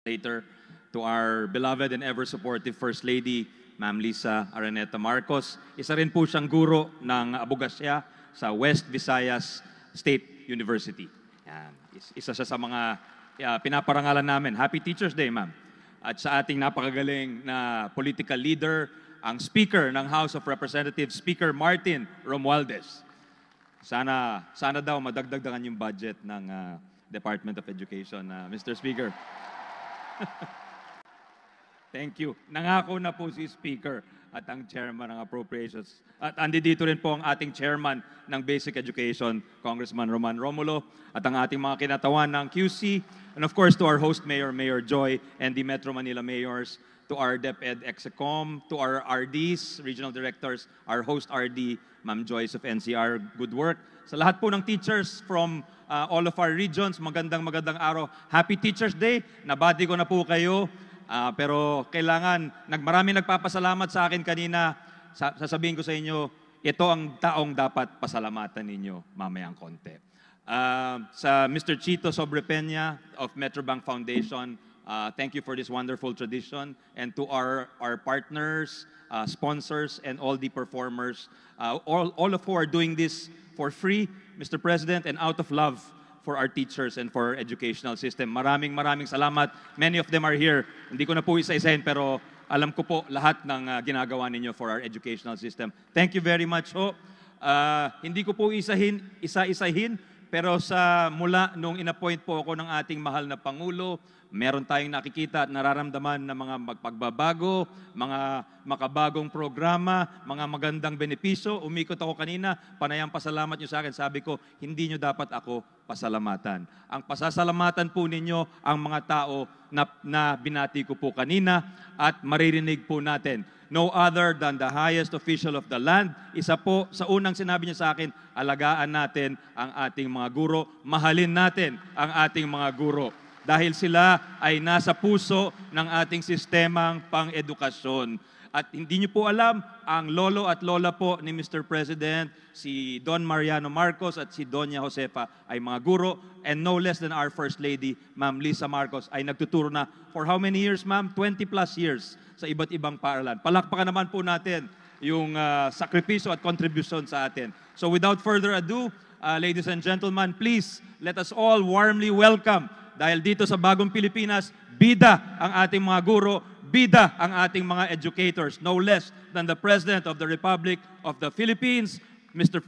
later, to our beloved and ever-supportive First Lady, Ma'am Lisa Araneta Marcos. Isa rin po siyang guro ng abogasya sa West Visayas State University. Yan. Isa siya sa mga pinaparangalan namin. Happy Teacher's Day, ma'am. At sa ating napakagaling na political leader, ang Speaker ng House of Representatives, Speaker Martin Romualdez. Sana daw madagdagan yung budget ng Department of Education, Mr. Speaker. Thank you. Nangako na po si Speaker at ang Chairman ng Appropriations. At andito rin po ang ating Chairman ng Basic Education, Congressman Roman Romulo, at ang ating mga kinatawan ng QC, and of course to our host Mayor, Mayor Joy, and the Metro Manila Mayors, to our DepEd Execom, to our RDs, Regional Directors, our host RD, Ma'am Joyce of NCR, good work. Sa lahat po ng teachers from all of our regions, magandang araw. Happy Teacher's Day. Nabati ko na po kayo. Pero kailangan, maraming nagpapasalamat sa akin kanina. Sasabihin ko sa inyo, ito ang taong dapat pasalamatan ninyo mamayang konti. Sa Mr. Chito Sobrepeña of Metrobank Foundation, thank you for this wonderful tradition. And to our partners, sponsors, and all the performers, all of who are doing this for free, Mr. President, and out of love for our teachers and for our educational system. Maraming salamat. Many of them are here. Hindi ko na po isa-isahin, pero alam ko po lahat ng ginagawa ninyo for our educational system. Thank you very much ho. Hindi ko po isa-isahin, pero mula nung inappoint po ako ng ating mahal na Pangulo, meron tayong nakikita at nararamdaman na mga pagbabago, mga makabagong programa, mga magandang benepisyo. Umikot ako kanina, panayang pasalamat nyo sa akin. Sabi ko, hindi nyo dapat ako pasalamatan. Ang pasasalamatan po ninyo ang mga tao na binati ko po kanina at maririnig po natin. No other than the highest official of the land. Isa po sa unang sinabi niya sa akin, alagaan natin ang ating mga guro, mahalin natin ang ating mga guro. Dahil sila ay nasa puso ng ating sistemang pang-edukasyon. At hindi niyo po alam, ang lolo at lola po ni Mr. President, si Don Mariano Marcos at si Doña Josefa ay mga guro, and no less than our First Lady, Ma'am Lisa Marcos, ay nagtuturo na for how many years, ma'am? 20 plus years sa iba't ibang paaralan. Palakpakan naman po natin yung sakripisyo at contribution sa atin. So without further ado, ladies and gentlemen, please let us all warmly welcome. Dahil dito sa bagong Pilipinas, bida ang ating mga guro, bida ang ating mga educators, no less than the President of the Republic of the Philippines, Mr.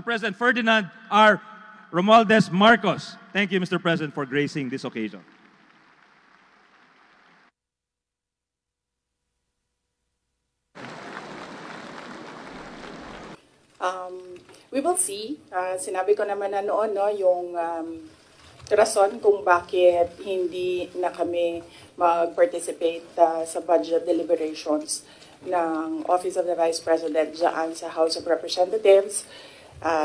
President Ferdinand R. Romualdez Marcos. Thank you, Mr. President, for gracing this occasion. We will see. Sinabi ko naman na noon, no, yung rason kung bakit hindi na kami mag-participate sa budget deliberations ng Office of the Vice President dyan sa House of Representatives.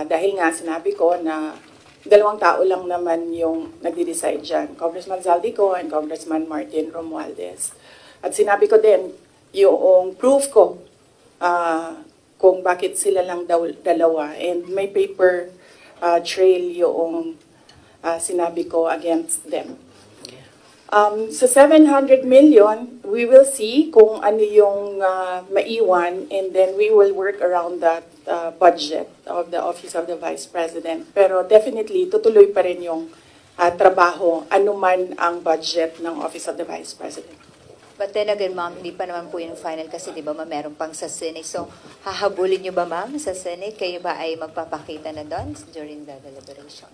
Dahil nga sinabi ko na dalawang tao lang naman yung nagde-decide dyan, Congressman Zaldico and Congressman Martin Romualdez. At sinabi ko din yung proof ko kung bakit sila lang dalawa. And may paper trail yung sinabi ko against them. Sa 700 million, we will see kung ano yung maiwan, and then we will work around that budget of the Office of the Vice President. Pero definitely, tutuloy pa rin yung trabaho, anuman ang budget ng Office of the Vice President. But then again, ma'am, hindi pa naman po yung final kasi di ba meron pang sa Senate. So, hahabulin nyo ba, ma'am, sa Senate? Kayo ba ay magpapakita na doon during the deliberation?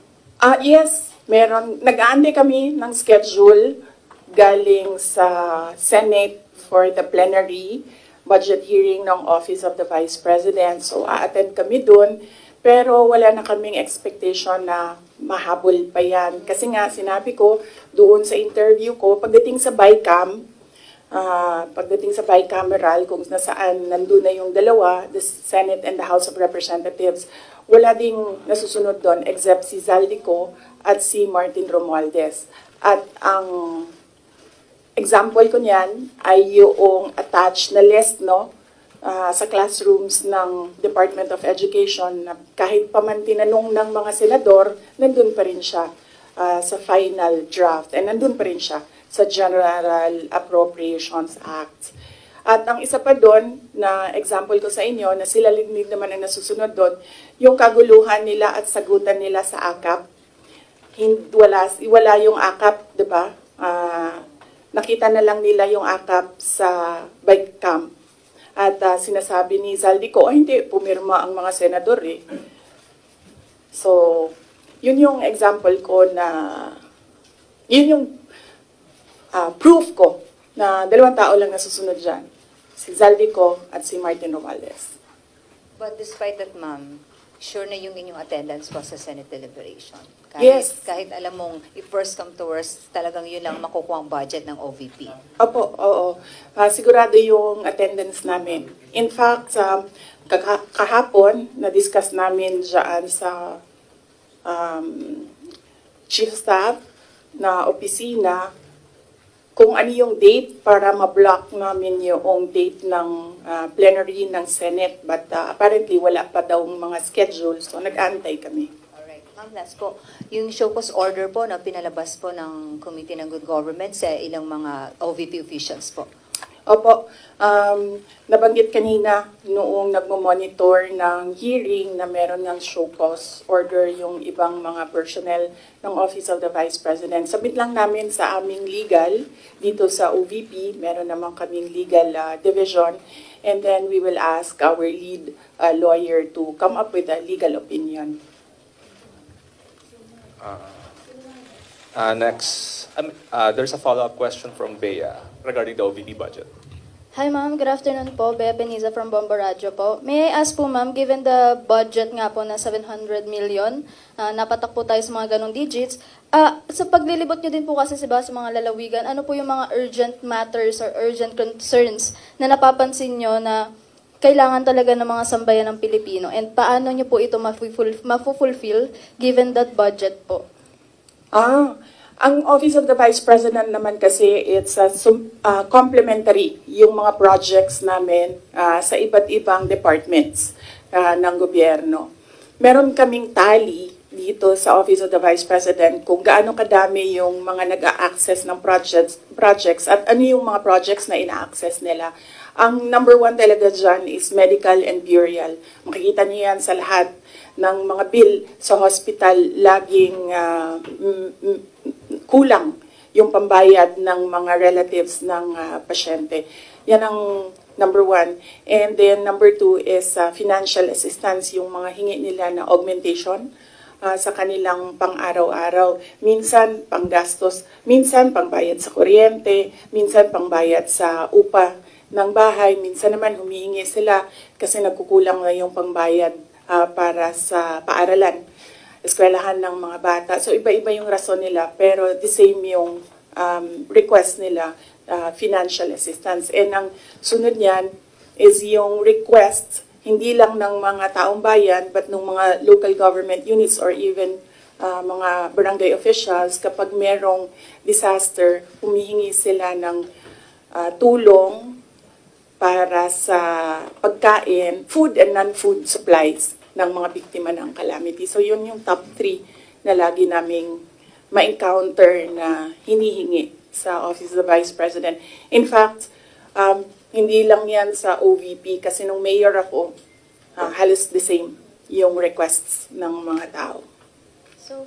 Yes, meron. Nag-aantay kami ng schedule galing sa Senate for the plenary budget hearing ng Office of the Vice President. So, a-attend kami doon. Pero wala na kaming expectation na mahabol pa yan. Kasi nga, sinabi ko doon sa interview ko, pagdating sa bicameral, kung nasaan nandun na yung dalawa, the Senate and the House of Representatives, wala ding nasusunod doon except si Zaldico at si Martin Romualdez. At ang example ko niyan ay yung attached na list, no, sa classrooms ng Department of Education, na kahit pa man tinanong ng mga senador, nandun pa rin siya sa final draft, and nandun pa rin siya. sa General Appropriations Act. At ang isa pa doon, na example ko sa inyo, na sila din naman ang nasusunod doon, yung kaguluhan nila at sagutan nila sa AKAP. Wala yung AKAP, di ba? Nakita na lang nila yung AKAP sa bike camp. At sinasabi ni Zaldico, hindi, pumirma ang mga senador eh. So, yun yung example ko na, yun yung proof ko na dalawang tao lang nasusunod dyan. Si Zaldico at si Martin Romualdez. But despite that, ma'am, sure na yung inyong attendance po sa Senate deliberation. Yes. Kahit alam mong if worst come to worst, talagang yun lang makukuha ang budget ng OVP. Opo, oo. Sigurado yung attendance namin. In fact, kahapon, na-discuss namin dyan sa chief staff na opisina kung ano yung date para ma-block namin yung date ng plenary ng Senate. But apparently, wala pa daw mga schedule, so nag-aantay kami. Alright. Ma'am, last po, yung show cause order po na pinalabas po ng Committee ng Good Government sa ilang mga OVP officials po. Opo, nabanggit kanina noong nagmo-monitor ng hearing na meron ng show cause order yung ibang mga personnel ng Office of the Vice President. Sabit lang namin sa aming legal dito sa OVP, meron naman kaming legal division, and then we will ask our lead lawyer to come up with a legal opinion. Next, there's a follow-up question from Bea regarding the OVP budget. Hi ma'am, good afternoon po. Bea Peniza from Bomba Radio po. May I ask po ma'am, given the budget nga po na 700 million, napatak po tayo sa mga ganong digits, sa paglilibot nyo din po kasi sa mga lalawigan, ano po yung mga urgent matters or urgent concerns na napapansin nyo na kailangan talaga ng mga sambayan ng Pilipino, and paano nyo po ito mafulfill given that budget po? Ang Office of the Vice President naman kasi, it's complementary yung mga projects namin sa iba't ibang departments ng gobyerno. Meron kaming tally dito sa Office of the Vice President kung gaano kadami yung mga nag-a-access ng projects at ano yung mga projects na ina-access nila. Ang number one talaga dyan is medical and burial. Makikita niyo yan sa lahat ng mga bill sa hospital, laging kulang yung pambayad ng mga relatives ng pasyente. Yan ang number one. And then number two is financial assistance, yung mga hingi nila na augmentation sa kanilang pang-araw-araw. Minsan panggastos, minsan pangbayad sa kuryente, minsan pangbayad sa upa ng bahay, minsan naman humihingi sila kasi nagkukulang na yung pangbayad para sa paaralan, eskwelahan ng mga bata. So iba-iba yung rason nila, pero the same yung request nila, financial assistance. And ang sunod niyan is yung request, hindi lang ng mga taong bayan, but ng mga local government units or even mga barangay officials. Kapag merong disaster, humihingi sila ng tulong para sa pagkain, food and non-food supplies ng mga biktima ng calamity. So yun yung top 3 na lagi naming ma-encounter na hinihingi sa Office of the Vice President. In fact, hindi lang yan sa OVP kasi nung mayor ako, halos the same yung requests ng mga tao. So